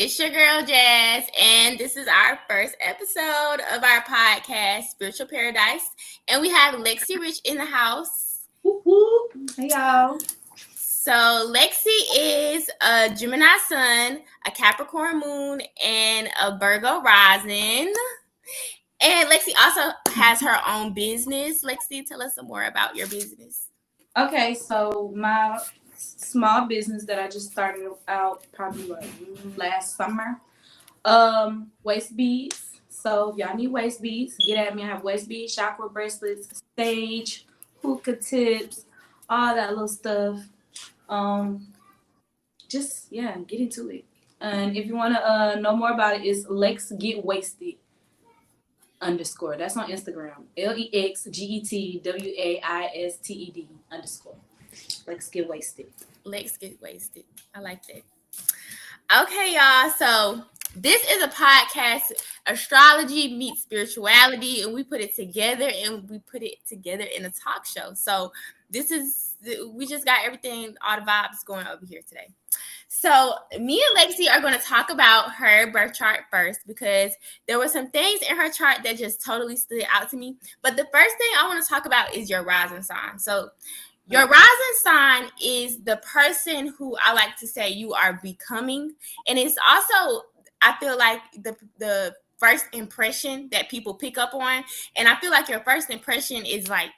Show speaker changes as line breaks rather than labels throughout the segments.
It's your girl Jazz, and this is our first episode of our podcast, Spiritual Paradise. And we have Lexi Rich in the house.
Whoop, whoop. Hey, y'all.
So, Lexi is a Gemini Sun, a Capricorn Moon, and a Virgo Rising. And Lexi also has her own business. Lexi, tell us some more about your business.
Okay, so my small business that I just started out probably last summer. Waist beads. So if y'all need waist beads, get at me. I have waist beads, chakra bracelets, sage, hookah tips, all that little stuff. Get into it. And if you wanna know more about it, it's Lex Get Wasted _. That's on Instagram. LEXGETWAISTED _ Let's get wasted.
Let's get wasted. I like that. Okay, y'all. So this is a podcast, astrology meets spirituality, and we put it together in a talk show. So we just got everything, all the vibes going over here today. So me and Lexi are going to talk about her birth chart first because there were some things in her chart that just totally stood out to me. But the first thing I want to talk about is your rising sign. So your rising sign is the person who I like to say you are becoming. And it's also, I feel like the first impression that people pick up on. And I feel like your first impression is like,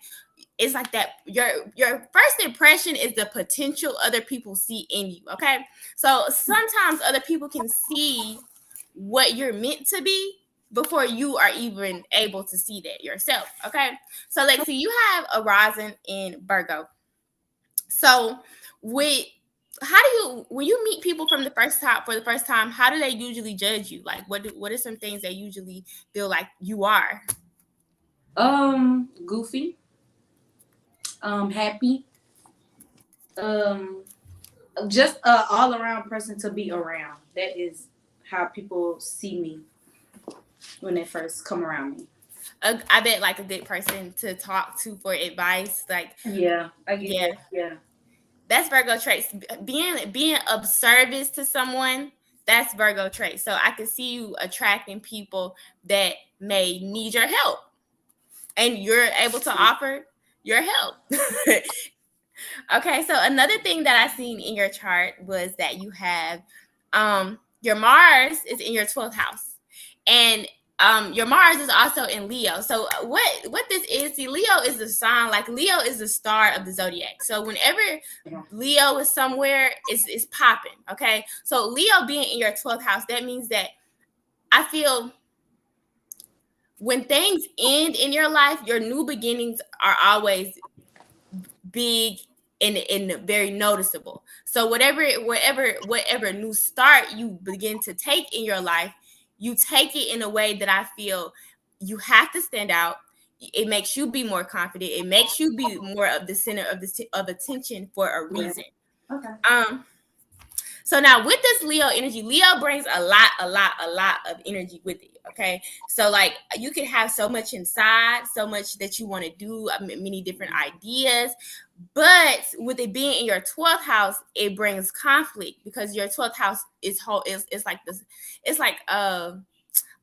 it's like that. Your first impression is the potential other people see in you. Okay. So sometimes other people can see what you're meant to be before you are even able to see that yourself. Okay. So Lexi, you have a rising in Virgo. So when you meet people for the first time, how do they usually judge you? Like what are some things they usually feel like you are?
Goofy. Happy. Just all around person to be around. That is how people see me when they first come around me.
I bet like a good person to talk to for advice. Like
yeah, I get that. Yeah.
That's Virgo traits. Being of service to someone, that's Virgo traits. So I can see you attracting people that may need your help. And you're able to offer your help. Okay, so another thing that I seen in your chart was that you have your Mars is in your 12th house. And your Mars is also in Leo. So what this is, see, Leo is the sign, like Leo is the star of the zodiac. So whenever Leo is somewhere, it's popping. Okay. So Leo being in your 12th house, that means that I feel when things end in your life, your new beginnings are always big and very noticeable. So whatever new start you begin to take in your life, you take it in a way that I feel you have to stand out. It makes you be more confident. It makes you be more of the center of attention for a reason.
Okay.
So now with this Leo energy, Leo brings a lot of energy with it. Okay. So like you can have so much inside, so much that you want to do, many different ideas. But with it being in your 12th house, it brings conflict because your 12th house is like this, it's like a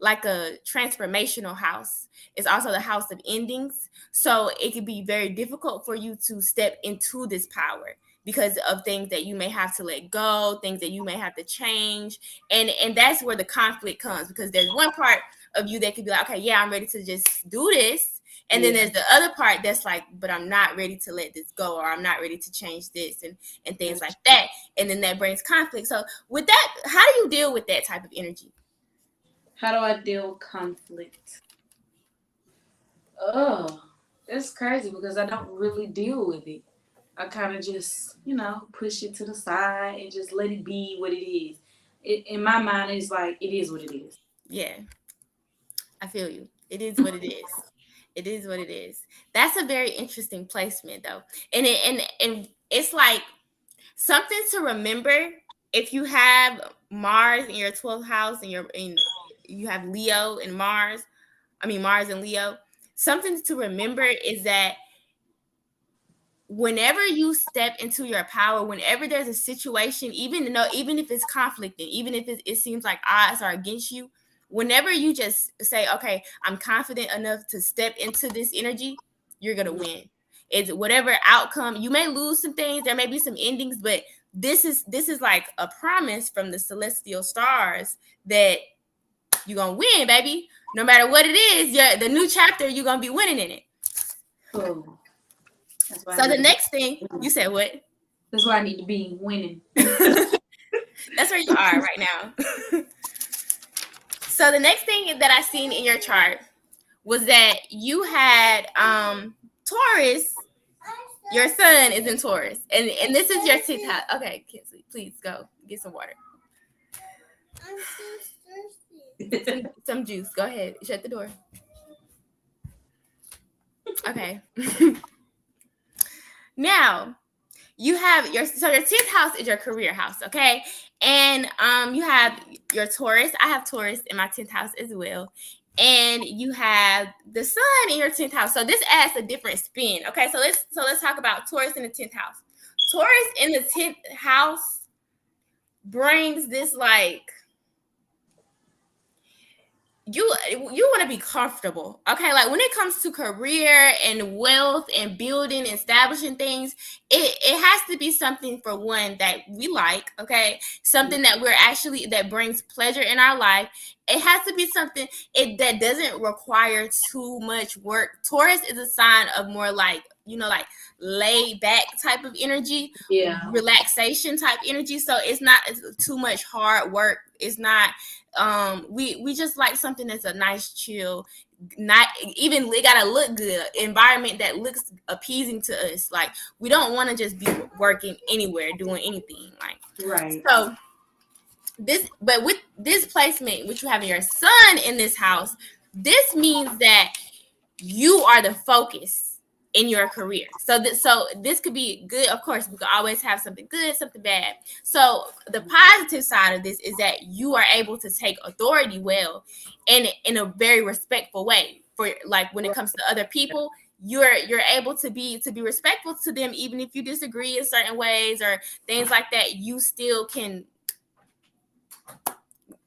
transformational house. It's also the house of endings. So it can be very difficult for you to step into this power because of things that you may have to let go, things that you may have to change. And that's where the conflict comes, because there's one part of you that could be like, okay, yeah, I'm ready to just do this. And then there's the other part that's like, but I'm not ready to let this go, or I'm not ready to change this and things like that. And then that brings conflict. So with that, how do you deal with that type of energy?
How do I deal with conflict? Oh, it's crazy because I don't really deal with it. I kind of just, push it to the side and just let it be what it is. In my mind, it's like, it is what it is.
Yeah, I feel you. It is what it is. It is what it is. That's a very interesting placement, though. And it's like something to remember. If you have Mars in your 12th house and you have Leo and Mars and Leo, something to remember is that whenever you step into your power, whenever there's a situation, even if it's conflicting, even if it seems like odds are against you, whenever you just say, okay, I'm confident enough to step into this energy, you're gonna win. It's whatever outcome. You may lose some things, there may be some endings, but this is like a promise from the celestial stars that you're gonna win, baby. No matter what it is, the new chapter, you're gonna be winning in it.
Oh.
So the next thing, you said what?
That's why I need to be winning.
That's where you are right now. So the next thing that I seen in your chart was that you had Taurus. Your sun is in Taurus, and this is your 10th house. Okay, Kinsley, please go get some water. I'm so thirsty. Some juice. Go ahead. Shut the door. Okay. Now, you have your 10th house is your career house, okay? And you have your Taurus. I have Taurus in my 10th house as well. And you have the sun in your 10th house. So this adds a different spin. Okay, so let's talk about Taurus in the 10th house. Taurus in the 10th house brings this like you want to be comfortable, okay? Like when it comes to career and wealth and building, establishing things, it has to be something for one that we like, okay? Something that that brings pleasure in our life. It has to be something that doesn't require too much work. Taurus is a sign of more like, like laid back type of energy, relaxation type energy. So it's not too much hard work. It's not. We just like something that's a nice chill, not even it gotta look good environment that looks appeasing to us. Like we don't want to just be working anywhere doing anything, like
right.
So but with this placement, which you have your sun in this house, this means that you are the focus in your career. So this could be good. Of course, we could always have something good, something bad. So the positive side of this is that you are able to take authority well and in a very respectful way. For like when it comes to other people, you're able to be respectful to them, even if you disagree in certain ways or things like that. You still can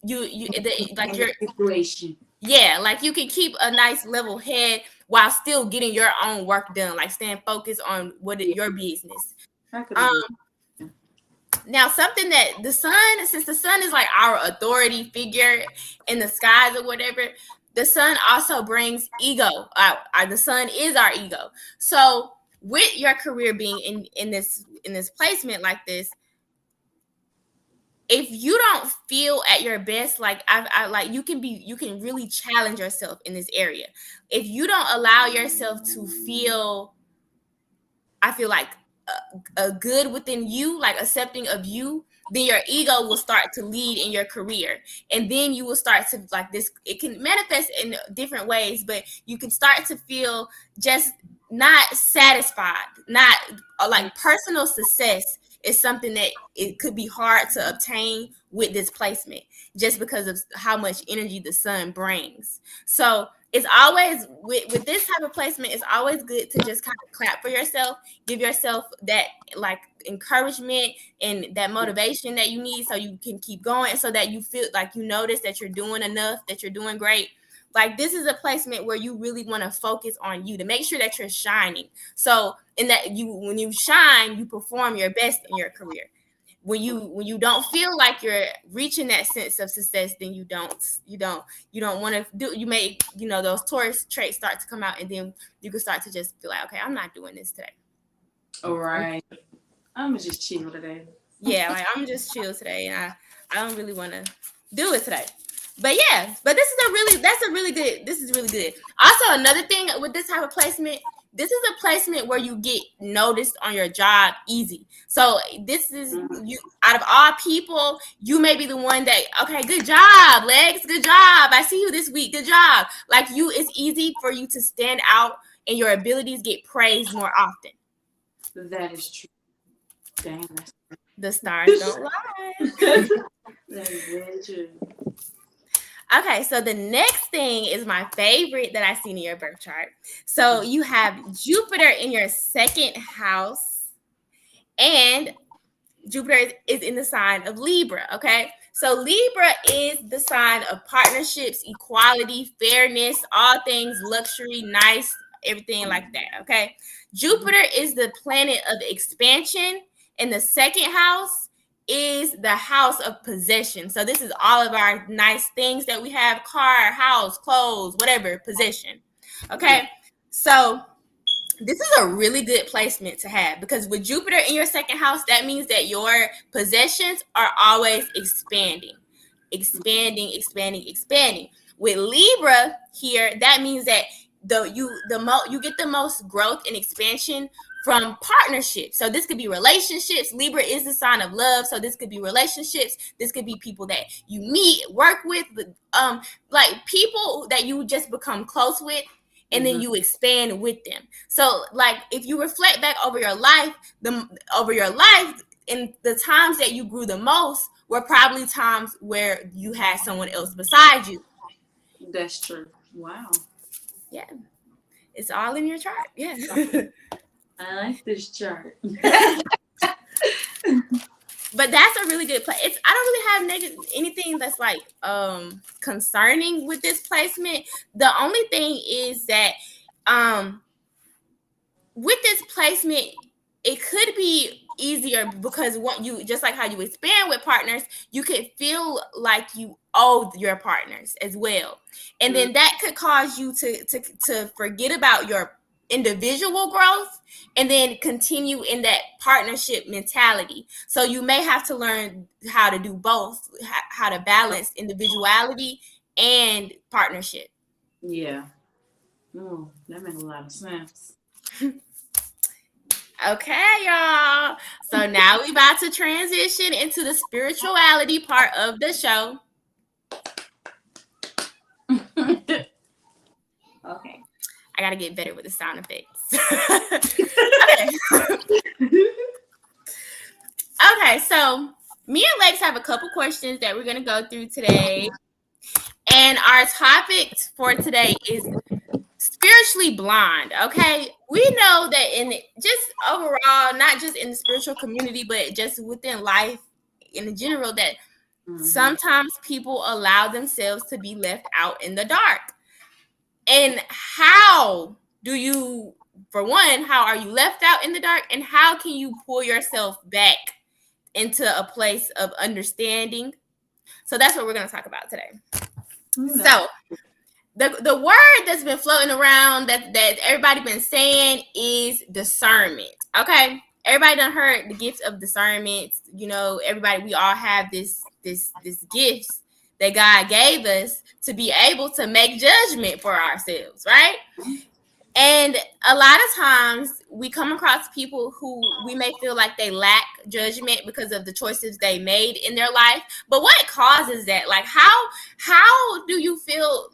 like your situation. Yeah, like you can keep a nice level head while still getting your own work done, like staying focused on your business. Now, something that since the sun is like our authority figure in the skies or whatever, the sun also brings ego. The sun is our ego. So with your career being in this placement like this, if you don't feel at your best, like I like you can really challenge yourself in this area. If you don't allow yourself to feel, I feel like a good within you, like accepting of you, then your ego will start to lead in your career. And then you will start to like this, it can manifest in different ways, but you can start to feel just not satisfied, not like personal success is something that it could be hard to obtain with this placement just because of how much energy the sun brings. So it's always with this type of placement, it's always good to just kind of clap for yourself, give yourself that like encouragement and that motivation that you need so you can keep going, so that you feel like you notice that you're doing enough, that you're doing great. Like this is a placement where you really want to focus on you to make sure that you're shining. So in that when you shine, you perform your best in your career. When you don't feel like you're reaching that sense of success, then you don't want to do. You may those Taurus traits start to come out, and then you can start to just feel like, okay, I'm not doing this today.
All right, I'm just chill today.
Yeah, like I'm just chill today, and I don't really want to do it today. But yeah, but this is really good. Also, another thing with this type of placement, this is a placement where you get noticed on your job easy. So this is you out of all people, you may be the one that, okay, good job, Lex, good job. I see you this week. Good job. Like it's easy for you to stand out and your abilities get praised more often.
That is true. Dang,
the stars don't lie.
That is very true.
Okay, so the next thing is my favorite that I see in your birth chart. So you have Jupiter in your second house, and Jupiter is in the sign of Libra, okay? So Libra is the sign of partnerships, equality, fairness, all things luxury, nice, everything like that, okay? Jupiter is the planet of expansion, and the second house is the house of possession. So this is all of our nice things that we have: car, house, clothes, whatever, possession. Okay? So this is a really good placement to have, because with Jupiter in your second house, that means that your possessions are always expanding, expanding. With Libra here, that means that you get the most growth and expansion from partnerships. So this could be relationships. Libra is the sign of love, so this could be relationships. This could be people that you meet, work with, like people that you just become close with, and then you expand with them. So, like, if you reflect back over your life, and the times that you grew the most were probably times where you had someone else beside you.
That's true. Wow.
Yeah, it's all in your chart. Yeah.
I like this chart.
But that's a really good place. I don't really have anything that's like concerning with this placement. The only thing is that with this placement, it could be easier because what you just like how you expand with partners, you could feel like you owe your partners as well, and then that could cause you to forget about your individual growth and then continue in that partnership mentality. So you may have to learn how to do both, how to balance individuality and partnership.
Yeah. Oh, that makes a lot of sense.
Okay, y'all. So now we about to transition into the spirituality part of the show.
Okay.
I gotta get better with the sound effects. Okay, so me and Lex have a couple questions that we're gonna go through today. And our topic for today is spiritually blind. Okay, we know that in just overall, not just in the spiritual community, but just within life in general, that sometimes people allow themselves to be left out in the dark. And how do you, for one, how are you left out in the dark, and how can you pull yourself back into a place of understanding? So that's what we're going to talk about today. So the word that's been floating around that everybody been saying is discernment. Okay, everybody done heard the gift of discernment. You know, everybody, we all have this gifts that God gave us to be able to make judgment for ourselves, right? And a lot of times we come across people who we may feel like they lack judgment because of the choices they made in their life. But what causes that? Like, how do you feel?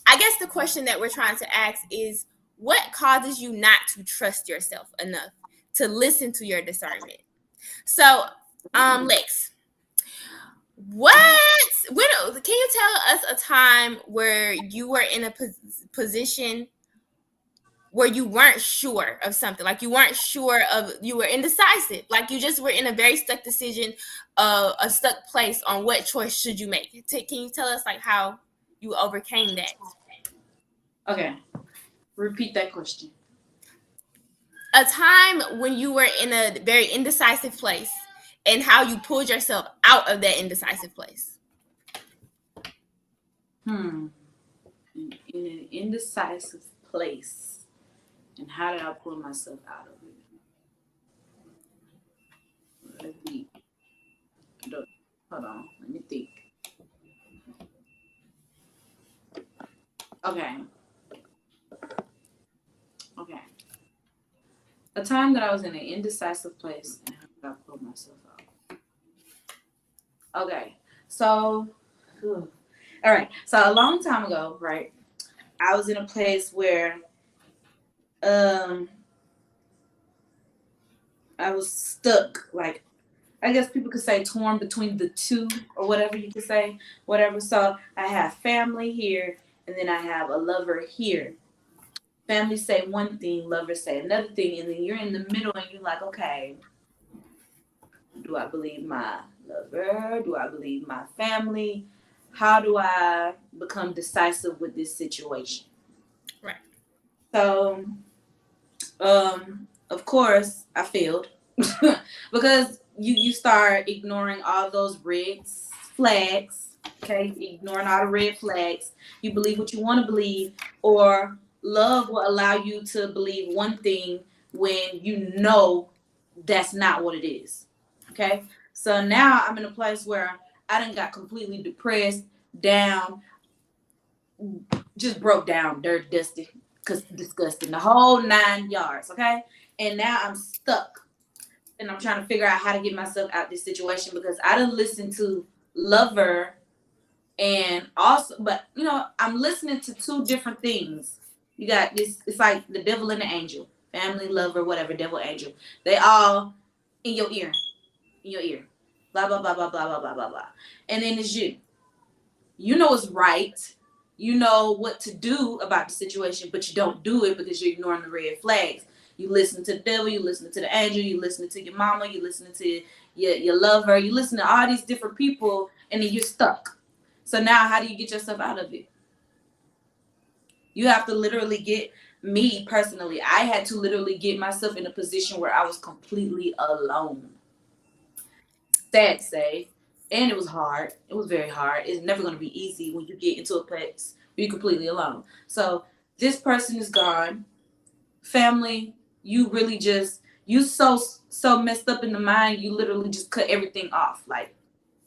I guess the question that we're trying to ask is, what causes you not to trust yourself enough to listen to your discernment? So, Lex, can you tell us a time where you were in a position where you weren't sure of something, like you weren't sure of, you were indecisive, like you just were in a very stuck decision, a stuck place on what choice should you make? Can you tell us like how you overcame that?
Okay, repeat that question.
A time when you were in a very indecisive place and how you pulled yourself out of that indecisive place.
In an indecisive place, and how did I pull myself out of it? Hold on, let me think. Okay. A time that I was in an indecisive place and how did I pull myself out? Okay, so, all right. So a long time ago, right, I was in a place where I was stuck. Like, I guess people could say torn between the two or whatever you could say, whatever. So I have family here and then I have a lover here. Family say one thing, lovers say another thing, and then you're in the middle and you're like, okay, do I believe my lover? Do I believe my family? How do I become decisive with this situation?
Right.
So, of course, I failed because you start ignoring all those red flags. Okay, ignoring all the red flags. You believe what you want to believe, or love will allow you to believe one thing when you know that's not what it is. Okay, so now I'm in a place where I done got completely depressed, down, just broke down, dirt, dusty, cause disgusting, the whole 9 yards. Okay, and now I'm stuck, and I'm trying to figure out how to get myself out this situation because I done listened to Lover and also, but I'm listening to two different things. You got this. It's like the devil and the angel, family, lover, whatever, devil, angel. They all in your ear, in your ear. Blah blah blah blah blah blah blah blah blah. And then it's you. You know it's right. You know what to do about the situation, but you don't do it because you're ignoring the red flags. You listen to the devil, you listen to the angel, you listen to your mama, you listen to your lover, you listen to all these different people, and then you're stuck. So now how do you get yourself out of it? You have to literally get, me personally, I had to literally get myself in a position where I was completely alone. Sad to say. And it was hard. It was very hard. It's never going to be easy when you get into a place where you're completely alone. So this person is gone. Family, you really just, you so messed up in the mind, you literally just cut everything off. Like,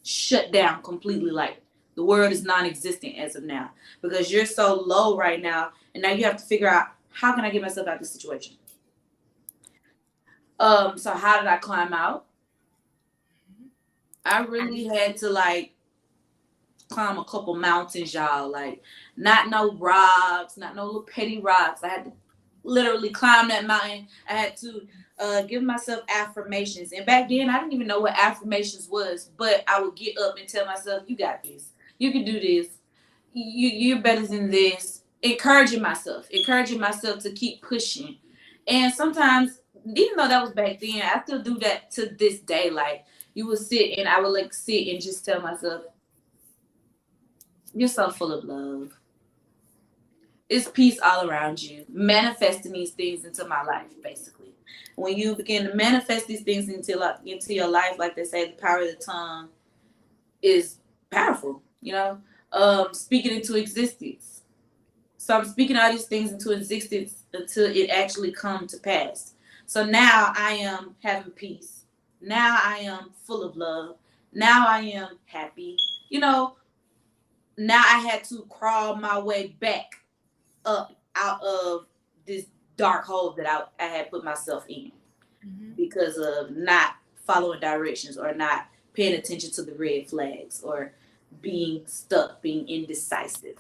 shut down completely. Like, the world is non-existent as of now because you're so low right now, and now you have to figure out, how can I get myself out of this situation? So how did I climb out? I really had to like climb a couple mountains, y'all. Like, not no rocks, not no little petty rocks. I had to literally climb that mountain. I had to give myself affirmations. And back then, I didn't even know what affirmations was, but I would get up and tell myself, "You got this. You can do this. You're better than this." Encouraging myself to keep pushing. And sometimes, even though that was back then, I still do that to this day. Like, you would sit and I would like sit and just tell myself, "You're so full of love. It's peace all around you." Manifesting these things into my life, basically. When you begin to manifest these things into your life, like they say, the power of the tongue is powerful. Speaking into existence. So I'm speaking all these things into existence until it actually come to pass. So now I am having peace. Now I am full of love. Now I am happy. You know, now I had to crawl my way back up out of this dark hole that I had put myself in because of not following directions or not paying attention to the red flags or being stuck, being indecisive.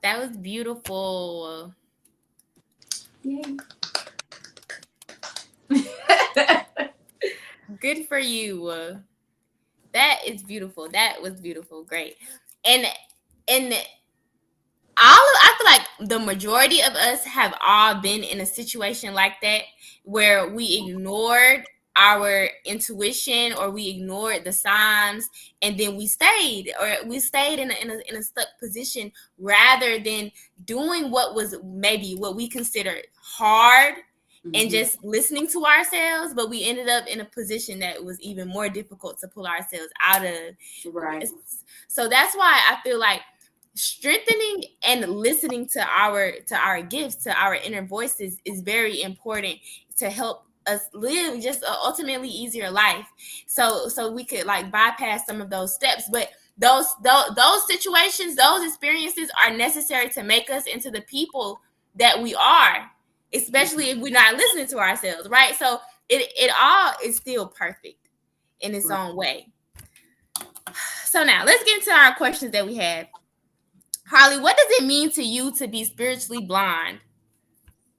That was beautiful.
Yay.
Good for you. That is beautiful. That was beautiful. Great. And I feel like the majority of us have all been in a situation like that where we ignored our intuition or we ignored the signs, and then we stayed in a stuck position rather than doing what was maybe what we considered hard and just listening to ourselves, but we ended up in a position that was even more difficult to pull ourselves out of.
Right.
So that's why I feel like strengthening and listening to our gifts, to our inner voices, is very important to help us live just an ultimately easier life. So we could like bypass some of those steps, but those situations, those experiences are necessary to make us into the people that we are, especially if we're not listening to ourselves, right? So it all is still perfect in its own way. So now let's get into our questions that we have. Harley, what does it mean to you to be spiritually blind?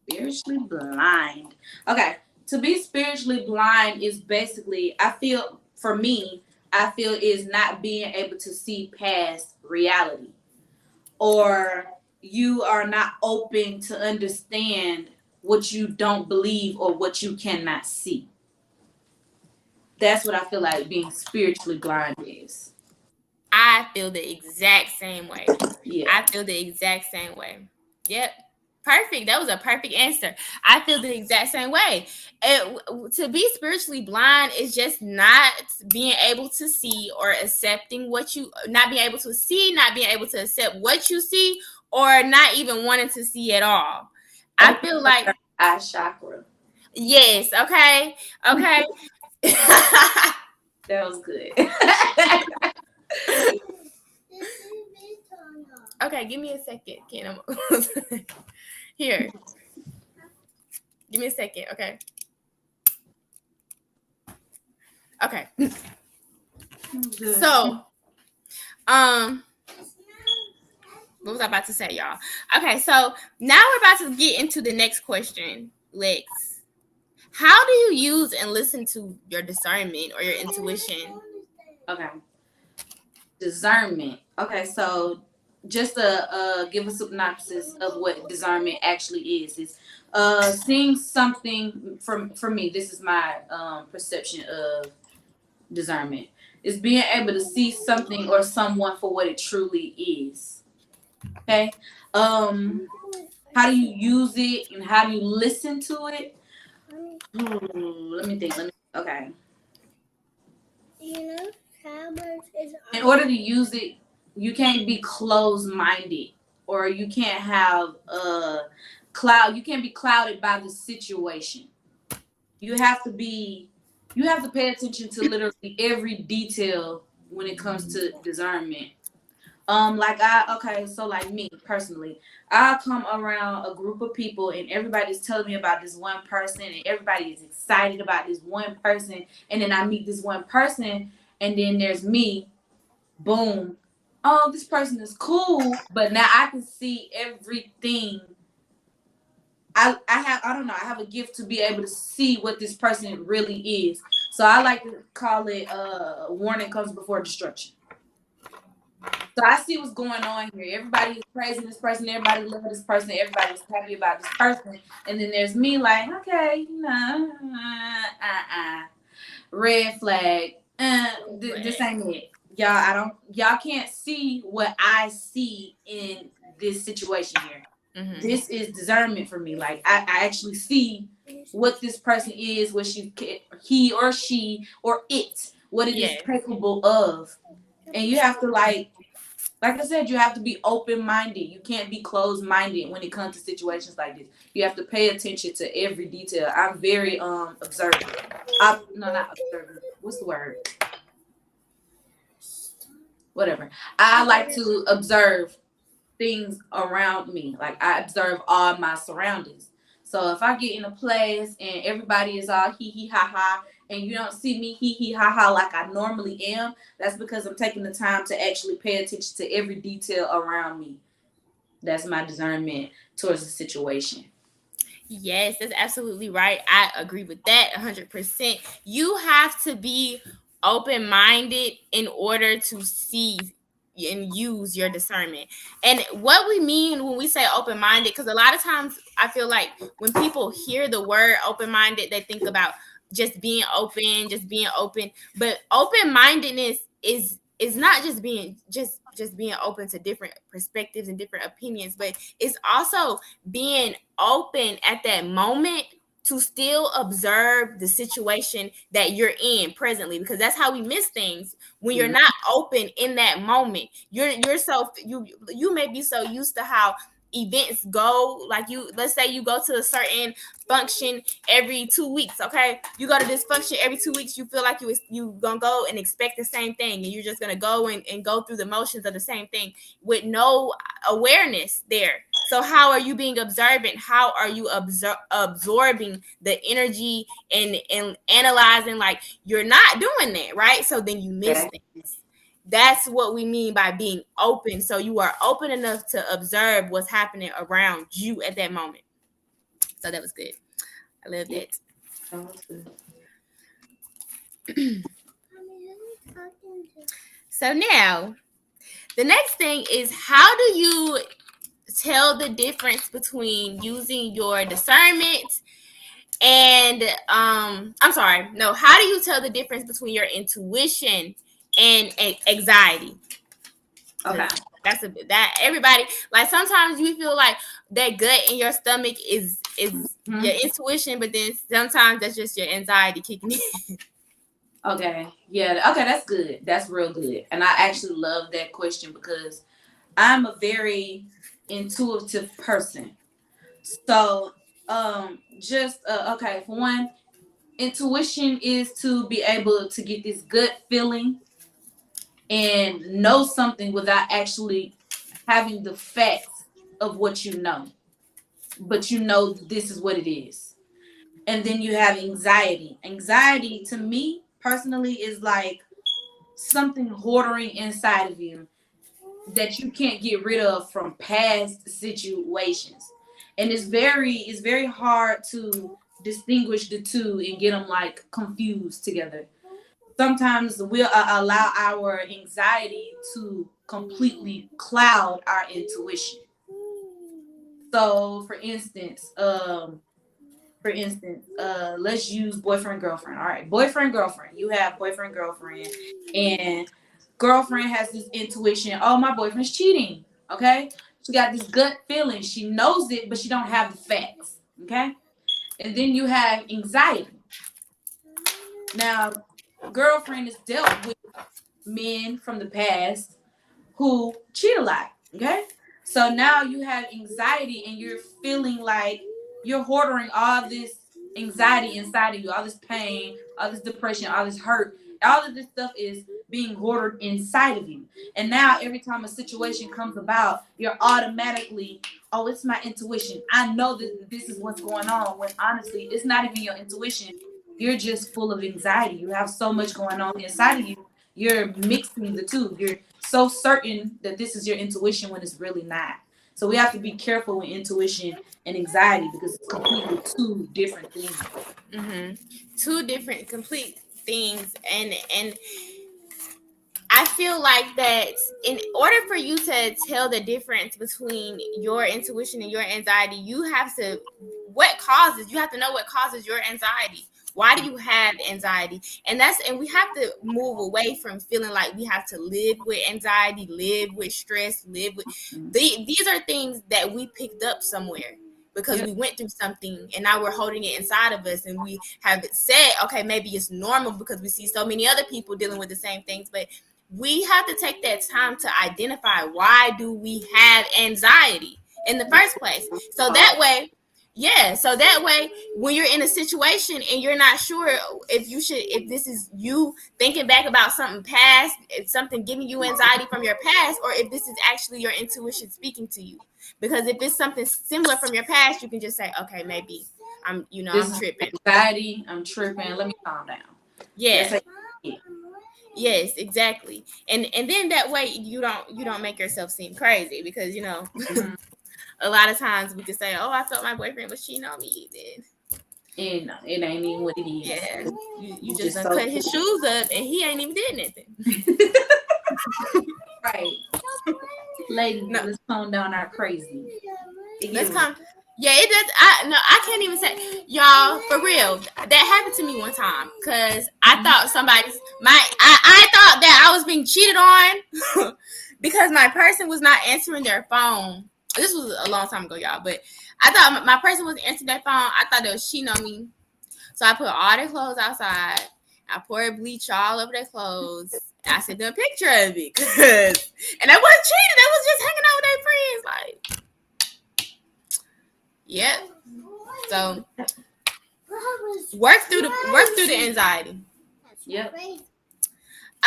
Spiritually blind. Okay, to be spiritually blind is basically, I feel, for me, I feel is not being able to see past reality, or you are not open to understand what you don't believe or what you cannot see. That's what I feel like being spiritually blind is.
I feel the exact same way.
Yeah.
I feel the exact same way. Yep. Perfect. That was a perfect answer. I feel the exact same way. To be spiritually blind is just not being able to see or accepting what you, not being able to see, not being able to accept what you see, or not even wanting to see at all. I feel like
eye chakra.
Yes. Okay. Okay.
That was good.
Okay, give me a second, Ken. Here. Give me a second, okay? Okay. So, what was I about to say, y'all? Okay, so now we're about to get into the next question, Lex. How do you use and listen to your discernment or your intuition?
Okay. Discernment. Okay, so just to give a synopsis of what discernment actually is seeing something. For me, this is my perception of discernment, is being able to see something or someone for what it truly is. Okay. How do you use it and how do you listen to it? Let me think. Okay. In order to use it, you can't be closed-minded, or you can't have you can't be clouded by the situation. You have to pay attention to literally every detail when it comes to discernment. Like me personally, I come around a group of people and everybody's telling me about this one person and everybody is excited about this one person, and then I meet this one person and then there's me. Boom. Oh, this person is cool, but now I can see everything. I have a gift to be able to see what this person really is. So I like to call it warning comes before destruction. So I see what's going on here. Everybody is praising this person. Everybody loves this person. Everybody's happy about this person. And then there's me like, okay, red flag. This ain't it. Y'all can't see what I see in this situation here. Mm-hmm. This is discernment for me. Like I actually see what this person is, what he or she or it, what it is capable of. And you have to like I said, you have to be open-minded. You can't be closed-minded when it comes to situations like this. You have to pay attention to every detail. I'm very observant. Not observant. What's the word? Whatever. I like to observe things around me. Like I observe all my surroundings. So if I get in a place and everybody is all hee hee ha ha, and you don't see me hee hee ha ha like I normally am, that's because I'm taking the time to actually pay attention to every detail around me. That's my discernment towards the situation.
Yes, that's absolutely right. I agree with that 100%. You have to be open-minded in order to see and use your discernment. And what we mean when we say open-minded, because a lot of times I feel like when people hear the word open-minded, they think about just being open. But open-mindedness is not just being open to different perspectives and different opinions, but it's also being open at that moment to still observe the situation that you're in presently, because that's how we miss things when you're not open in that moment. You may be so used to how events go. Like let's say you go to a certain function every 2 weeks. Okay, you go to this function every 2 weeks. You feel like you gonna go and expect the same thing, and you're just gonna go and go through the motions of the same thing with no awareness there. So how are you being observant? How are you absorbing the energy and analyzing? Like you're not doing that, right? So then you miss things. That's what we mean by being open. So you are open enough to observe what's happening around you at that moment. So that was good. I love that.
Oh, that's good.
So now, the next thing is, how do you tell the difference between using your discernment and how do you tell the difference between your intuition and anxiety?
Okay.
That everybody, like, sometimes you feel like that gut in your stomach is your intuition, but then sometimes that's just your anxiety kicking in.
Okay. Yeah. Okay. That's good. That's real good. And I actually love that question because I'm a very intuitive person. So, just okay. For one, intuition is to be able to get this gut feeling and know something without actually having the facts of what you know, but you know this is what it is. And then you have anxiety. Anxiety, to me personally, is like something hoarding inside of you that you can't get rid of from past situations. And it's very hard to distinguish the two and get them like confused together. Sometimes we'll allow our anxiety to completely cloud our intuition. So for instance, let's use boyfriend girlfriend. All right, boyfriend girlfriend. You have boyfriend girlfriend, and girlfriend has this intuition. Oh, my boyfriend's cheating. Okay, she got this gut feeling. She knows it, but she don't have the facts. Okay, and then you have anxiety. Now, girlfriend is dealt with men from the past who cheat a lot. Okay. So now you have anxiety and you're feeling like you're hoarding all this anxiety inside of you, all this pain, all this depression, all this hurt. All of this stuff is being hoarded inside of you. And now every time a situation comes about, you're automatically, oh, it's my intuition. I know that this is what's going on. When honestly, it's not even your intuition. You're just full of anxiety. You have so much going on inside of you. You're mixing the two. You're so certain that this is your intuition when it's really not. So we have to be careful with intuition and anxiety because it's completely two different things.
Mm-hmm. Two different complete things, and I feel like that in order for you to tell the difference between your intuition and your anxiety, you have to know what causes your anxiety. Why do you have anxiety? And we have to move away from feeling like we have to live with anxiety, live with stress, these are things that we picked up somewhere because we went through something and now we're holding it inside of us, and we have said, okay, maybe it's normal because we see so many other people dealing with the same things, but we have to take that time to identify why do we have anxiety in the first place. So that way, when you're in a situation and you're not sure if this is you thinking back about something past, if something giving you anxiety from your past, or if this is actually your intuition speaking to you. Because if it's something similar from your past, you can just say, okay, maybe I'm tripping.
Anxiety, I'm tripping. Let me calm down.
Yeah. Yes, exactly. And then that way you don't make yourself seem crazy because a lot of times we can say, oh, I thought my boyfriend was cheating on me. Then
it ain't even what it is.
Yeah, you just done cut his shoes up and he ain't even did nothing.
Right. Ladies, let's calm down our crazy.
Let's calm. Yeah, it does. I can't even say, y'all, for real. That happened to me one time because I thought I thought that I was being cheated on because my person was not answering their phone. This was a long time ago, y'all, but I thought my person wasn't answering their phone. I thought they was cheating on me. So I put all their clothes outside. I poured bleach all over their clothes. I sent them a picture of it. And I wasn't cheating. I was just hanging out with their friends. Like, yep. So work through the anxiety.
Yep.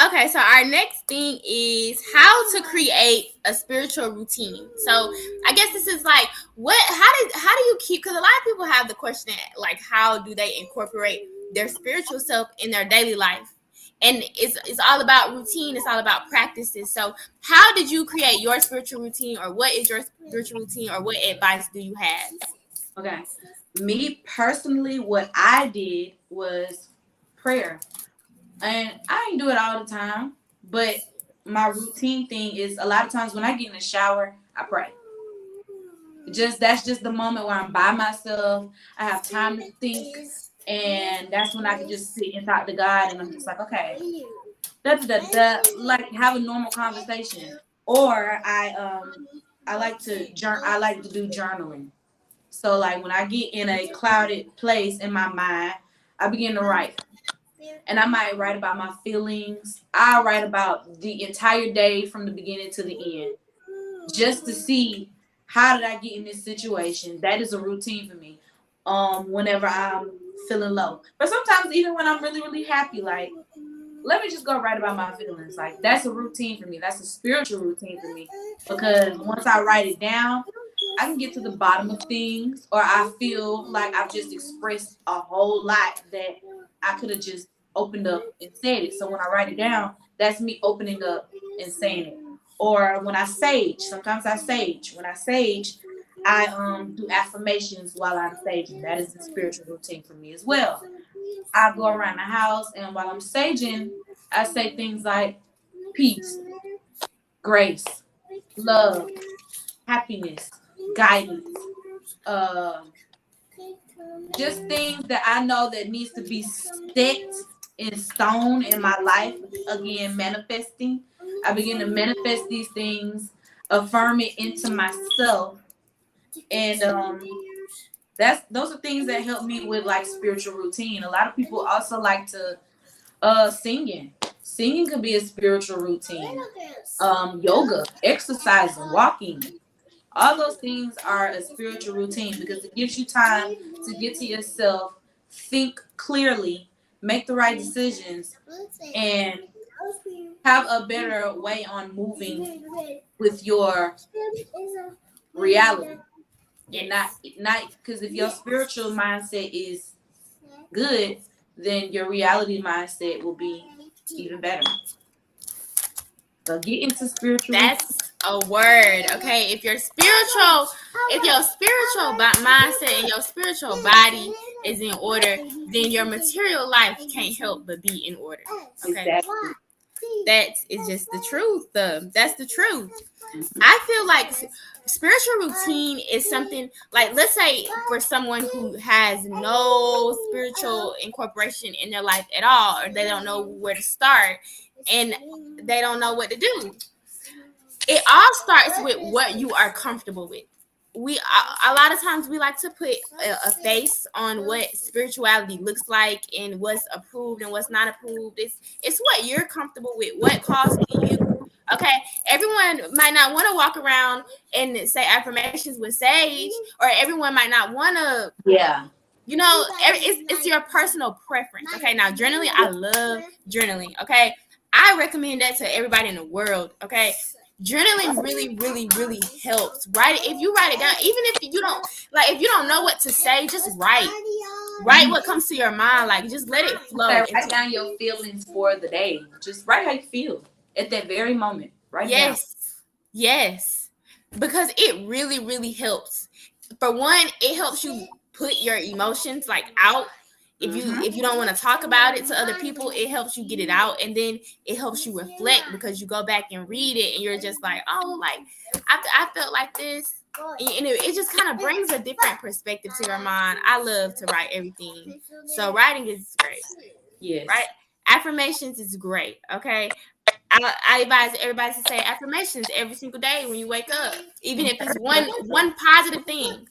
Okay, so our next thing is how to create a spiritual routine. So I guess this is like how do you keep, because a lot of people have the question like how do they incorporate their spiritual self in their daily life? And it's all about routine, it's all about practices. So how did you create your spiritual routine, or what is your spiritual routine, or what advice do you have?
Okay. Me personally, what I did was prayer. And I ain't do it all the time, but my routine thing is a lot of times when I get in the shower, I pray. That's just the moment where I'm by myself. I have time to think, and that's when I can just sit and talk to God, and I'm just like, okay, like have a normal conversation. Or I like to I like to do journaling. So like when I get in a clouded place in my mind, I begin to write. And I might write about my feelings. I write about the entire day from the beginning to the end, just to see how did I get in this situation. That is a routine for me. Whenever I'm feeling low, but sometimes even when I'm really really happy, like let me just go write about my feelings. Like that's a routine for me. That's a spiritual routine for me, because once I write it down, I can get to the bottom of things, or I feel like I've just expressed a whole lot that I could have just opened up and said it. So when I write it down, that's me opening up and saying it. Or when I sage, sometimes I sage. When I sage, I do affirmations while I'm saging. That is a spiritual routine for me as well. I go around the house, and while I'm saging, I say things like peace, grace, love, happiness, guidance, uh, just things that I know that needs to be set in stone in my life. Again, manifesting. I begin to manifest these things, affirm it into myself, and those are things that help me with like spiritual routine. A lot of people also like to singing. Singing could be a spiritual routine. Yoga, exercising, walking. All those things are a spiritual routine because it gives you time to get to yourself, think clearly, make the right decisions, and have a better way on moving with your reality. And not because if your spiritual mindset is good, then your reality mindset will be even better. So get into spiritual.
That's a word, okay? If your spiritual mindset and your spiritual body is in order, then your material life can't help but be in order. Okay.
Exactly.
That is just the truth. That's the truth. I feel like spiritual routine is something like, let's say for someone who has no spiritual incorporation in their life at all, or they don't know where to start and they don't know what to do. It all starts with what you are comfortable with. We a lot of times we like to put a face on what spirituality looks like and what's approved and what's not approved. It's what you're comfortable with, what calls to you. Okay, everyone might not want to walk around and say affirmations with sage, or everyone might not want to.
Yeah.
You know, it's your personal preference. Okay, now journaling, I love journaling. Okay, I recommend that to everybody in the world. Okay, journaling really, really, really helps. Write it. If you write it down, even if you don't know what to say, just write. Write what comes to your mind. Like, just let it flow.
Write down your feelings for the day. Just write how you feel at that very moment. Write it down.
Yes, because it really, really helps. For one, it helps you put your emotions like out. If you don't want to talk about it to other people, it helps you get it out, and then it helps you reflect because you go back and read it and you're just like, oh, like I felt like this, and it just kind of brings a different perspective to your mind. I love to write everything, so writing is great.
Yes.
Right? Affirmations is great. Okay. I advise everybody to say affirmations every single day when you wake up, even if it's one positive thing.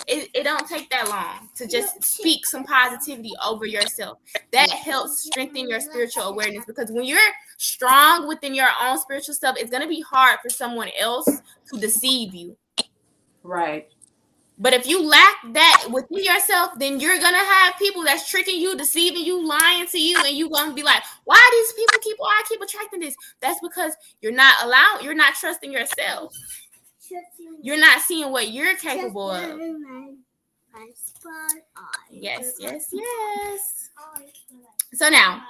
It don't take that long to just speak some positivity over yourself. That helps strengthen your spiritual awareness, because when you're strong within your own spiritual stuff, it's gonna be hard for someone else to deceive you.
Right.
But if you lack that within yourself, then you're gonna have people that's tricking you, deceiving you, lying to you, and you're gonna be like, "Why these people I keep attracting this?" That's because you're not trusting yourself. You're not seeing what you're capable of. Yes. So now,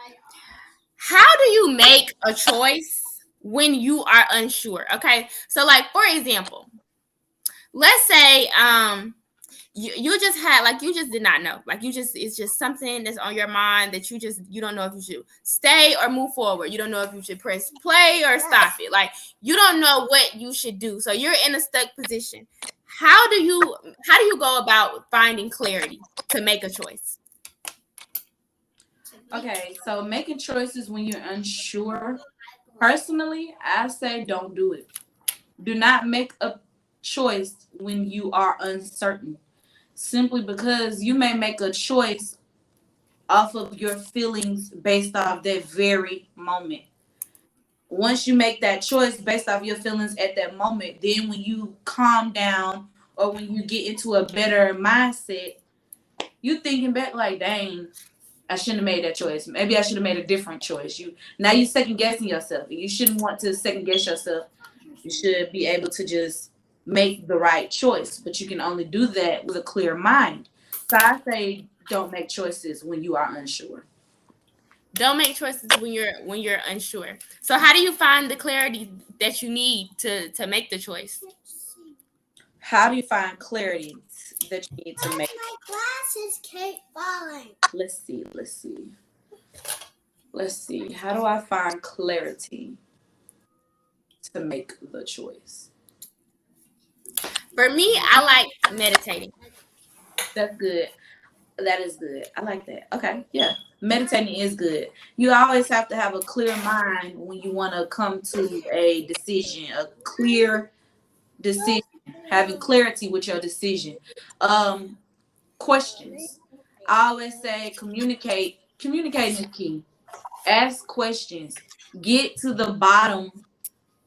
how do you make a choice when you are unsure? Okay, so like for example, let's say you just had, like, you just did not know, like, it's just something that's on your mind that you don't know if you should stay or move forward. You don't know if you should press play or stop it. Like, you don't know what you should do, so you're in a stuck position. How do you go about finding clarity to make a choice?
Okay, so making choices when you're unsure, personally, I say don't do it. Do not make a choice when you are uncertain, simply because you may make a choice off of your feelings based off that very moment. Once you make that choice based off your feelings at that moment, then when you calm down or when you get into a better mindset, you thinking back like, dang, I shouldn't have made that choice. Maybe I should have made a different choice. You second guessing yourself. You shouldn't want to second guess yourself. You should be able to just make the right choice, but you can only do that with a clear mind. So I say don't make choices when you are unsure.
Don't make choices when you're unsure. So how do you find the clarity that you need to make the choice?
How do you find clarity that you need to make?
My glasses keep falling.
Let's see. How do I find clarity to make the choice?
For me, I like meditating.
That's good. That is good. I like that. Okay. Yeah. Meditating is good. You always have to have a clear mind when you want to come to a decision, a clear decision, having clarity with your decision. Questions. I always say communicate. Communicating is key. Ask questions. Get to the bottom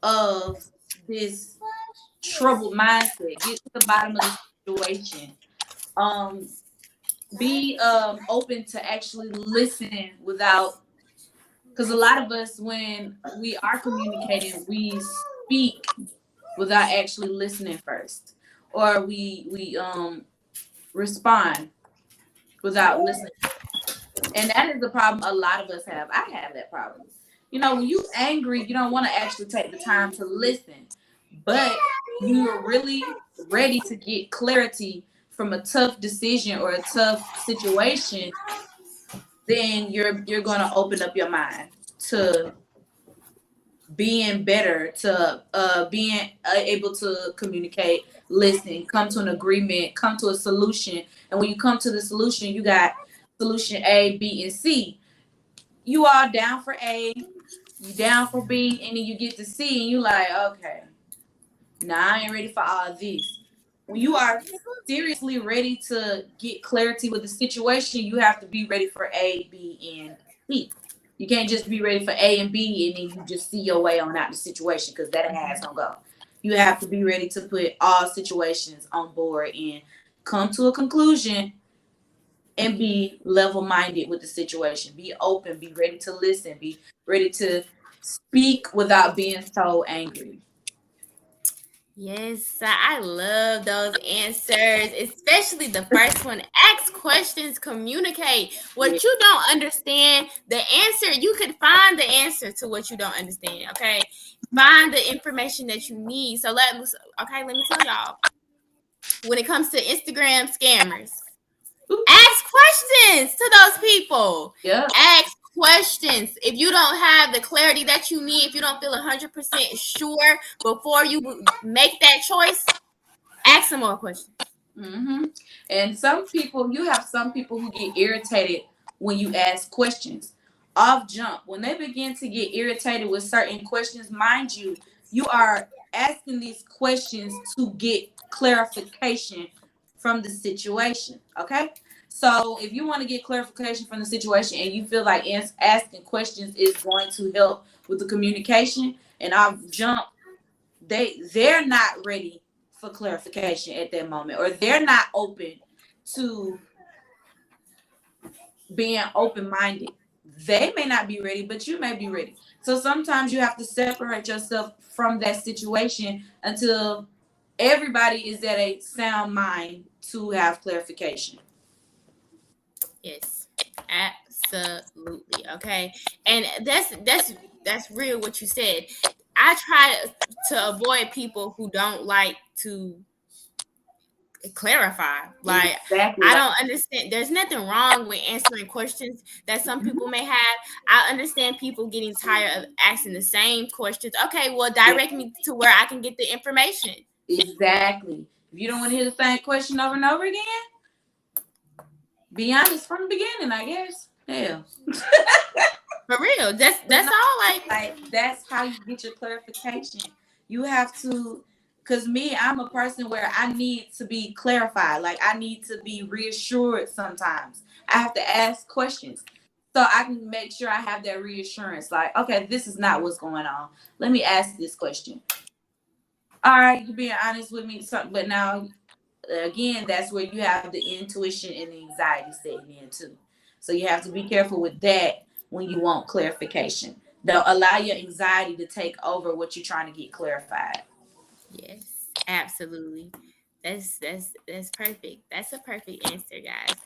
of this troubled mindset. Get to the bottom of the situation. Um, be open to actually listen without, because a lot of us, when we are communicating, we speak without actually listening first, or we respond without listening. And that is the problem a lot of us have. I have that problem. When you angry, you don't want to actually take the time to listen, but you're really ready to get clarity from a tough decision or a tough situation. Then you're going to open up your mind to being better, to being able to communicate, listen, come to an agreement, come to a solution. And when you come to the solution, you got solution A, B, and C. You are down for A, you down for B, and then you get to C, and you like, okay, now I ain't ready for all this. When you are seriously ready to get clarity with the situation, you have to be ready for A, B, and C. You can't just be ready for A and B and then you just see your way on out the situation, because that has no go. You have to be ready to put all situations on board and come to a conclusion and be level-minded with the situation. Be open, be ready to listen, be ready to speak without being so angry.
Yes, I love those answers, especially the first one. Ask questions, communicate. What you don't understand, the answer, you could find the answer to what you don't understand, okay? Find the information that you need. So let me tell y'all. When it comes to Instagram scammers, ask questions to those people.
Yeah.
Ask questions. If you don't have the clarity that you need, if you don't feel 100% sure before you make that choice, ask some more questions.
Mm-hmm. And you have some people who get irritated when you ask questions. Off jump, when they begin to get irritated with certain questions, mind you, you are asking these questions to get clarification from the situation. Okay? So if you want to get clarification from the situation and you feel like asking questions is going to help with the communication, and off jump, they're not ready for clarification at that moment, or they're not open to being open-minded. They may not be ready, but you may be ready. So sometimes you have to separate yourself from that situation until everybody is at a sound mind to have clarification.
Yes, absolutely. Okay, and that's real what you said. I try to avoid people who don't like to clarify. Like,
Exactly.
I don't understand. There's nothing wrong with answering questions that some people may have. I understand people getting tired of asking the same questions. Okay, well, direct me to where I can get the information.
Exactly. If you don't want to hear the same question over and over again, be honest from the beginning, I guess. Hell.
For real. That's all.
Like that's how you get your clarification. You have to, because I'm a person where I need to be clarified. Like I need to be reassured sometimes. I have to ask questions so I can make sure I have that reassurance. Like, okay, this is not what's going on. Let me ask this question. All right, you're being honest with me, but now again, that's where you have the intuition and the anxiety setting in too. So you have to be careful with that when you want clarification. Don't allow your anxiety to take over what you're trying to get clarified.
Yes, absolutely. That's perfect. That's a perfect answer, guys.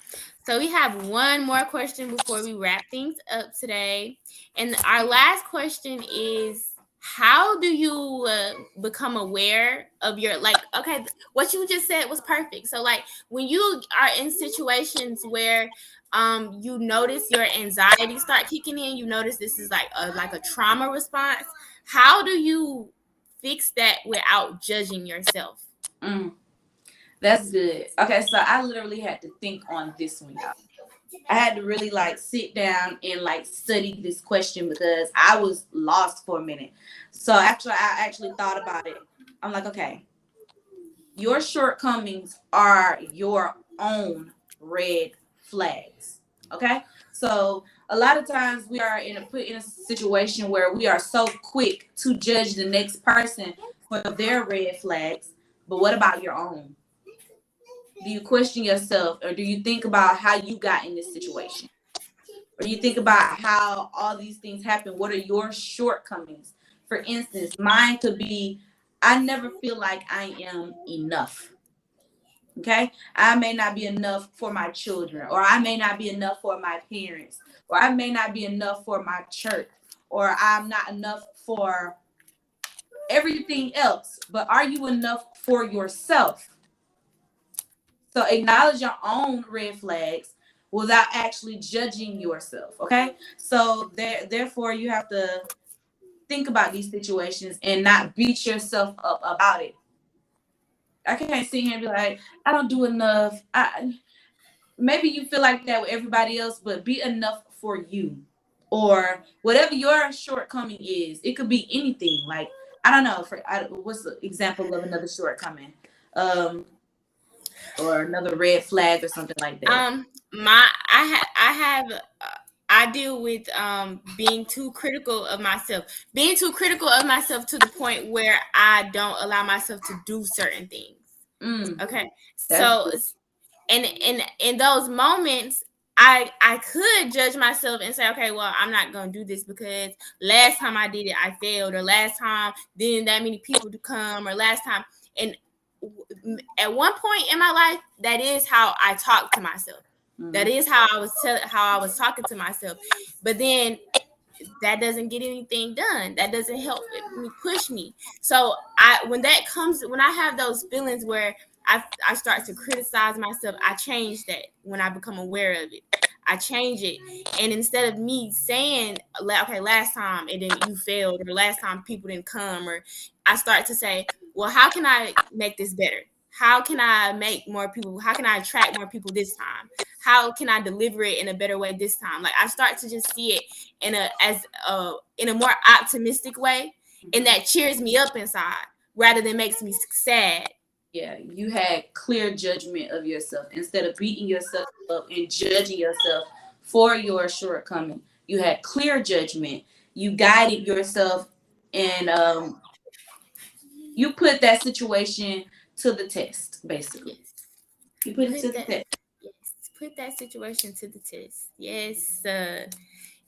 So we have one more question before we wrap things up today. And our last question is, how do you become aware of your, like, okay, what you just said was perfect. So like when you are in situations where you notice your anxiety start kicking in, you notice this is like a trauma response, how do you fix that without judging yourself?
That's good. Okay, so I literally had to think on this one, y'all. I had to really like sit down and like study this question because I was lost for a minute. So after I actually thought about it, I'm like, okay, your shortcomings are your own red flags. Okay, so a lot of times we are put in a situation where we are so quick to judge the next person for their red flags, but what about your own? Do you question yourself, or do you think about how you got in this situation? Or you think about how all these things happen? What are your shortcomings? For instance, mine could be, I never feel like I am enough. Okay, I may not be enough for my children, or I may not be enough for my parents, or I may not be enough for my church, or I'm not enough for everything else. But are you enough for yourself? So acknowledge your own red flags without actually judging yourself. Okay, so therefore you have to think about these situations and not beat yourself up about it. I can't sit here and be like, I don't do enough. Maybe you feel like that with everybody else, but be enough for you, or whatever your shortcoming is. It could be anything. Like, I don't know. What's the example of another shortcoming, or another red flag or something like that?
I deal with being too critical of myself. Being too critical of myself to the point where I don't allow myself to do certain things. Okay. So and in those moments, I could judge myself and say, okay, well, I'm not gonna do this because last time I did it, I failed, or last time didn't that many people to come, or last time. And at one point in my life, that is how I talk to myself. That is how I was talking to myself. But then that doesn't get anything done. That doesn't help me push me. So when I have those feelings where I start to criticize myself, I change that when I become aware of it. I change it. And instead of me saying, okay, last time and then you failed, or last time people didn't come, or I start to say, well, how can I make this better? How can I make more people? How can I attract more people this time? How can I deliver it in a better way this time? Like, I start to just see it in a more optimistic way, and that cheers me up inside rather than makes me sad.
Yeah, you had clear judgment of yourself instead of beating yourself up and judging yourself for your shortcoming. You had clear judgment. You guided yourself, and you put that situation to the test, basically.
Yes.
You put it to the test.
Yes, put that situation to the test. Yes.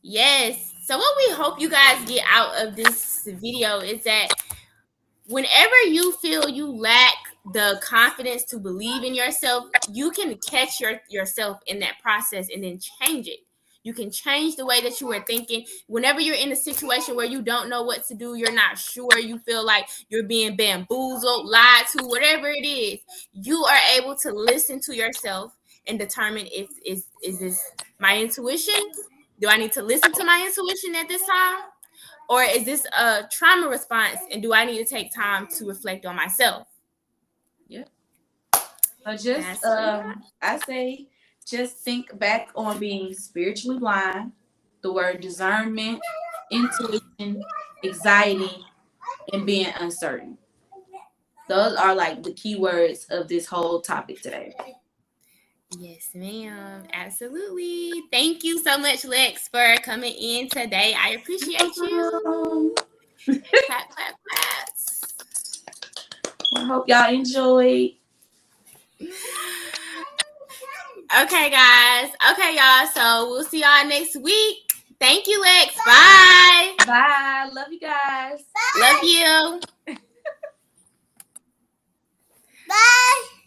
Yes. So what we hope you guys get out of this video is that whenever you feel you lack the confidence to believe in yourself, you can catch yourself in that process and then change it. You can change the way that you were thinking. Whenever you're in a situation where you don't know what to do, you're not sure, you feel like you're being bamboozled, lied to, whatever it is, you are able to listen to yourself and determine if is this my intuition? Do I need to listen to my intuition at this time? Or is this a trauma response, and do I need to take time to reflect on myself?
Yeah. I say just think back on being spiritually blind, the word discernment, intuition, anxiety, and being uncertain. Those are like the key words of this whole topic today.
Yes, ma'am. Absolutely. Thank you so much, Lex, for coming in today. I appreciate you. Clap, clap, claps.
I hope y'all enjoyed.
Okay, guys. Okay, y'all. So we'll see y'all next week. Thank you, Lex. Bye.
Bye. Love you guys.
Love you.
Bye.